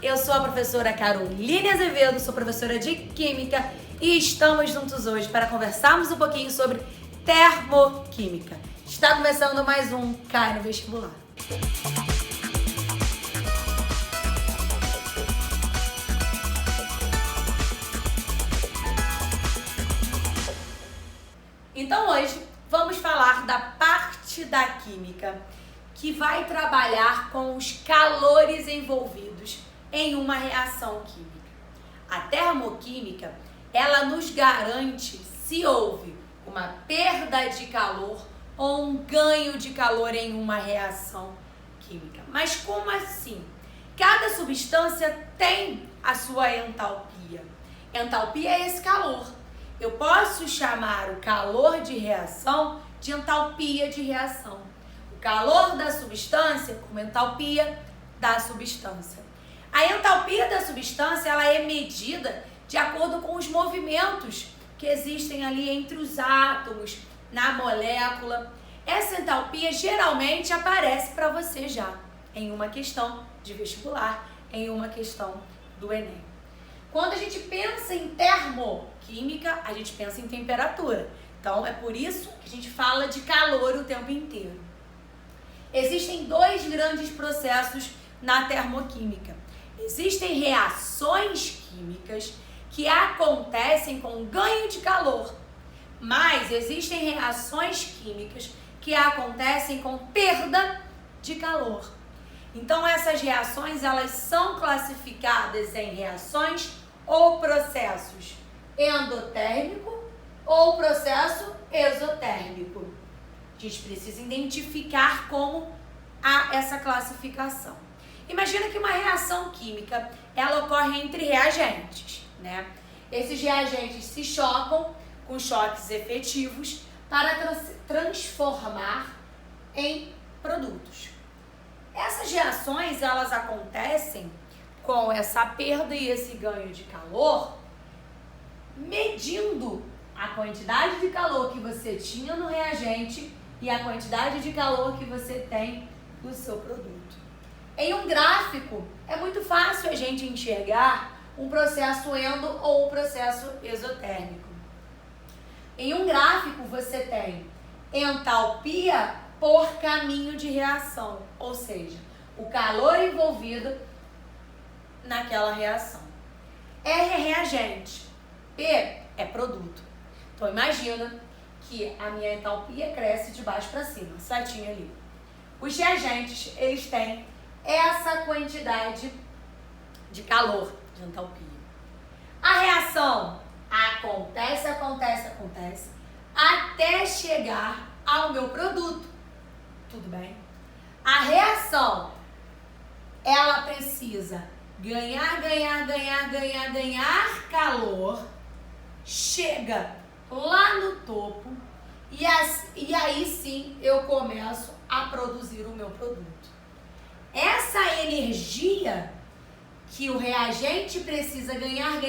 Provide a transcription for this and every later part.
eu sou a professora Caroline Azevedo, sou professora de Química e estamos juntos hoje para conversarmos um pouquinho sobre termoquímica. Está começando mais um Cai no Vestibular. Então hoje vamos falar da parte da química que vai trabalhar com os calores envolvidos em uma reação química. A termoquímica, ela nos garante se houve uma perda de calor ou um ganho de calor em uma reação química. Mas como assim? Cada substância tem a sua entalpia. Entalpia é esse calor. Eu posso chamar o calor de reação de entalpia de reação. O calor da substância como entalpia da substância. A entalpia da substância ela é medida de acordo com os movimentos que existem ali entre os átomos, na molécula. Essa entalpia geralmente aparece para você já em uma questão de vestibular, em uma questão do Enem. Quando a gente pensa em termoquímica, a gente pensa em temperatura. Então, é por isso que a gente fala de calor o tempo inteiro. Existem dois grandes processos na termoquímica. Existem reações químicas que acontecem com ganho de calor, mas existem reações químicas que acontecem com perda de calor. Então, essas reações, elas são classificadas em reações ou processos endotérmico ou processo exotérmico. A gente precisa identificar como há essa classificação. Imagina que uma reação química, ela ocorre entre reagentes, né? Esses reagentes se chocam com choques efetivos para transformar em produtos. Essas reações, elas acontecem com essa perda e esse ganho de calor, medindo a quantidade de calor que você tinha no reagente e a quantidade de calor que você tem no seu produto. Em um gráfico, é muito fácil a gente enxergar um processo endo ou um processo exotérmico. Em um gráfico, você tem entalpia por caminho de reação, ou seja, o calor envolvido naquela reação. R é reagente, P é produto. Então imagina que a minha entalpia cresce de baixo para cima, setinha ali. Os reagentes, eles têm essa quantidade de calor, de entalpia. A reação acontece, até chegar ao meu produto. Tudo bem? A reação, ela precisa ganhar calor, chega lá no topo e aí sim eu começo a produzir o meu produto. Essa energia que o reagente precisa ganhar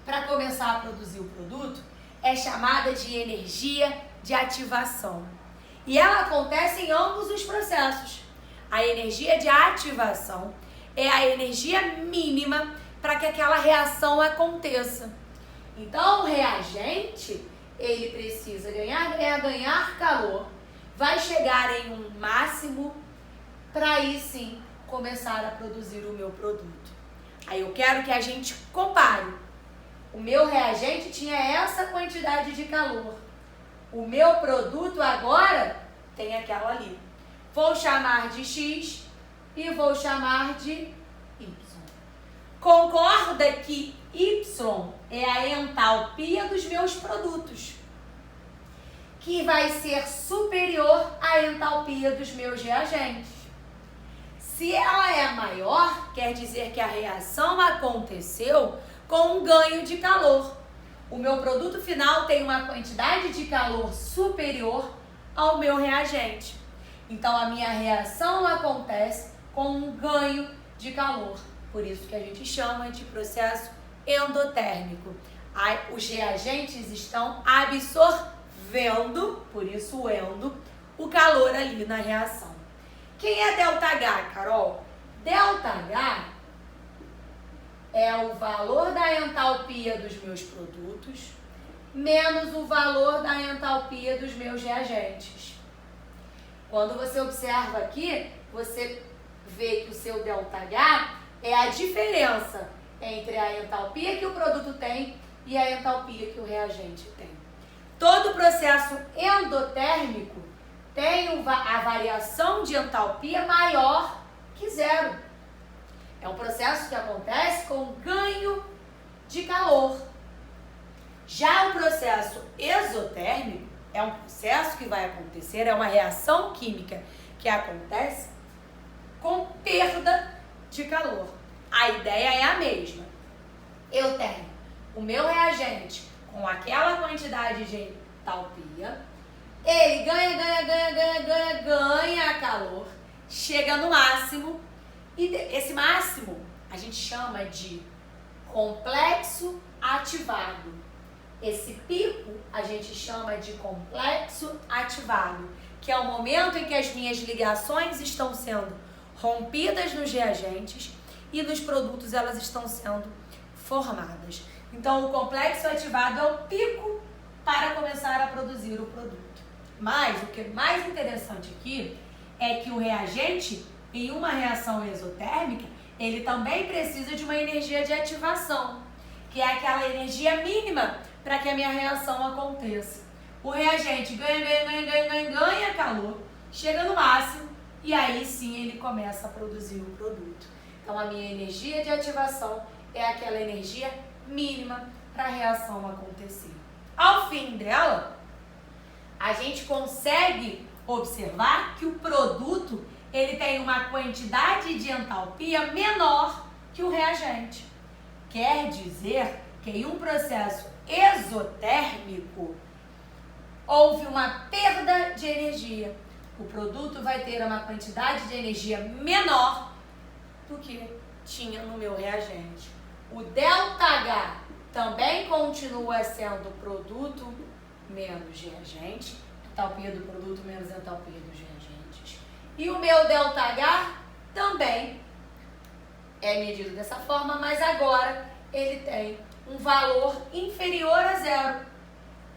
para começar a produzir o produto é chamada de energia de ativação. E ela acontece em ambos os processos. A energia de ativação é a energia mínima para que aquela reação aconteça. Então, o reagente, ele precisa ganhar calor, vai chegar em um máximo para aí sim começar a produzir o meu produto. Aí eu quero que a gente compare. O meu reagente tinha essa quantidade de calor. O meu produto agora tem aquela ali. Vou chamar de X e vou chamar de Y. Concorda que Y é a entalpia dos meus produtos, que vai ser superior à entalpia dos meus reagentes. Se ela é maior, quer dizer que a reação aconteceu com um ganho de calor. O meu produto final tem uma quantidade de calor superior ao meu reagente. Então, a minha reação acontece com um ganho de calor. Por isso que a gente chama de processo endotérmico. Os reagentes estão absorvendo, por isso o endo, o calor ali na reação. Quem é ΔH, Carol? ΔH é o valor da entalpia dos meus produtos menos o valor da entalpia dos meus reagentes. Quando você observa aqui, você vê que o seu ΔH é a diferença entre a entalpia que o produto tem e a entalpia que o reagente tem. Todo processo endotérmico tem a variação de entalpia maior que zero. É um processo que acontece com ganho de calor. Já o processo exotérmico é um processo que vai acontecer, é uma reação química que acontece com perda de calor. A ideia é a mesma. Eu tenho o meu reagente com aquela quantidade de entalpia, ele ganha calor, chega no máximo, e esse máximo a gente chama de complexo ativado. Esse pico a gente chama de complexo ativado, que é o momento em que as minhas ligações estão sendo rompidas nos reagentes e nos produtos elas estão sendo formadas. Então, o complexo ativado é o pico para começar a produzir o produto. Mas, o que é mais interessante aqui é que o reagente, em uma reação exotérmica, ele também precisa de uma energia de ativação, que é aquela energia mínima para que a minha reação aconteça. O reagente ganha calor, chega no máximo e aí sim ele começa a produzir o produto. Então, a minha energia de ativação é aquela energia mínima para a reação acontecer. Ao fim dela, a gente consegue observar que o produto ele tem uma quantidade de entalpia menor que o reagente. Quer dizer que em um processo exotérmico houve uma perda de energia. O produto vai ter uma quantidade de energia menor do que tinha no meu reagente. O ΔH também continua sendo produto menos reagente, entalpia do produto menos entalpia dos reagentes. E o meu ΔH também é medido dessa forma, mas agora ele tem um valor inferior a zero.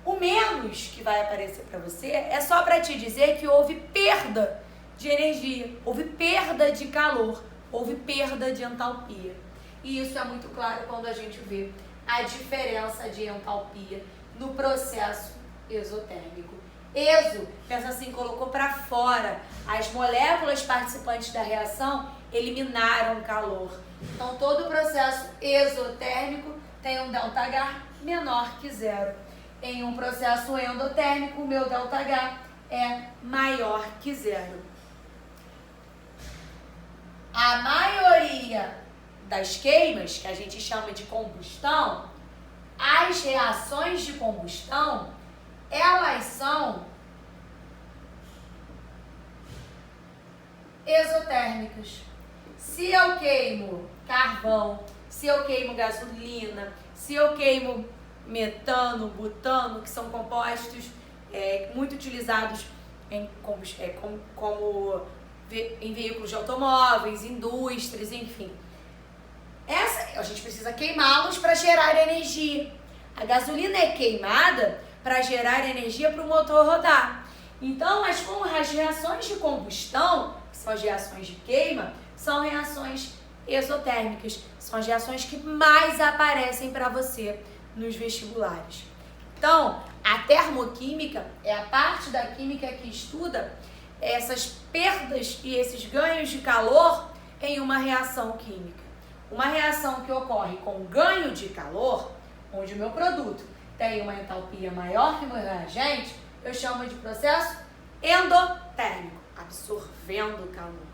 O menos que vai aparecer para você é só para te dizer que houve perda de energia, houve perda de calor, houve perda de entalpia. E isso é muito claro quando a gente vê a diferença de entalpia no processo exotérmico. Exo, pensa assim, colocou para fora. As moléculas participantes da reação eliminaram calor. Então, todo o processo exotérmico tem um ΔH menor que zero. Em um processo endotérmico, o meu ΔH é maior que zero. A maioria das queimas, que a gente chama de combustão, as reações de combustão, elas são exotérmicas. Se eu queimo carvão, se eu queimo gasolina, se eu queimo metano, butano, que são compostos muito utilizados em veículos de automóveis, indústrias, enfim. A gente precisa queimá-los para gerar energia. A gasolina é queimada para gerar energia para o motor rodar. Então, as reações de combustão, que são as reações de queima, são reações exotérmicas. São as reações que mais aparecem para você nos vestibulares. Então, a termoquímica é a parte da química que estuda essas perdas e esses ganhos de calor em uma reação química. Uma reação que ocorre com ganho de calor, onde o meu produto tem uma entalpia maior que o meu reagente, eu chamo de processo endotérmico, absorvendo calor.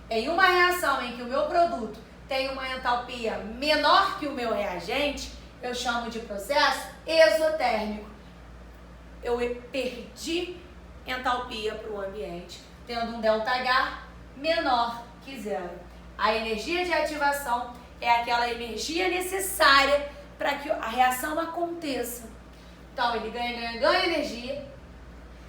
Em uma reação em que o meu produto tem uma entalpia menor que o meu reagente, eu chamo de processo exotérmico. Eu perdi entalpia para o ambiente, tendo um ΔH menor que zero. A energia de ativação é aquela energia necessária para que a reação aconteça. Então, ele ganha energia,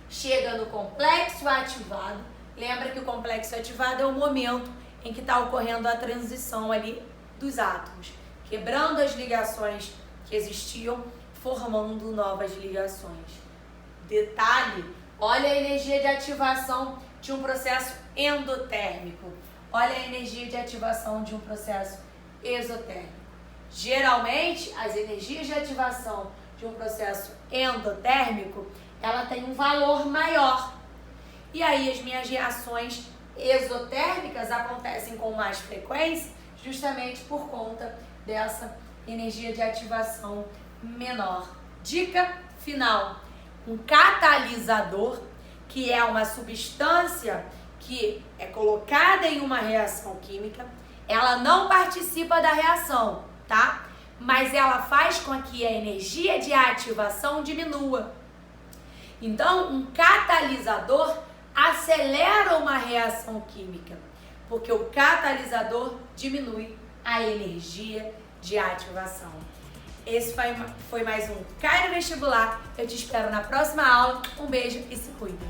chega no complexo ativado. Lembra que o complexo ativado é o momento em que está ocorrendo a transição ali dos átomos, quebrando as ligações que existiam, formando novas ligações. Detalhe, olha a energia de ativação de um processo endotérmico, olha a energia de ativação de um processo exotérmico. Geralmente, as energias de ativação de um processo endotérmico, ela tem um valor maior. E aí as minhas reações exotérmicas acontecem com mais frequência, justamente por conta dessa energia de ativação menor. Dica final: um catalisador, que é uma substância que é colocada em uma reação química, ela não participa da reação, tá? Mas ela faz com que a energia de ativação diminua. Então, um catalisador acelera uma reação química, porque o catalisador diminui a energia de ativação. Esse foi mais um Cai no Vestibular. Eu te espero na próxima aula. Um beijo e se cuidem.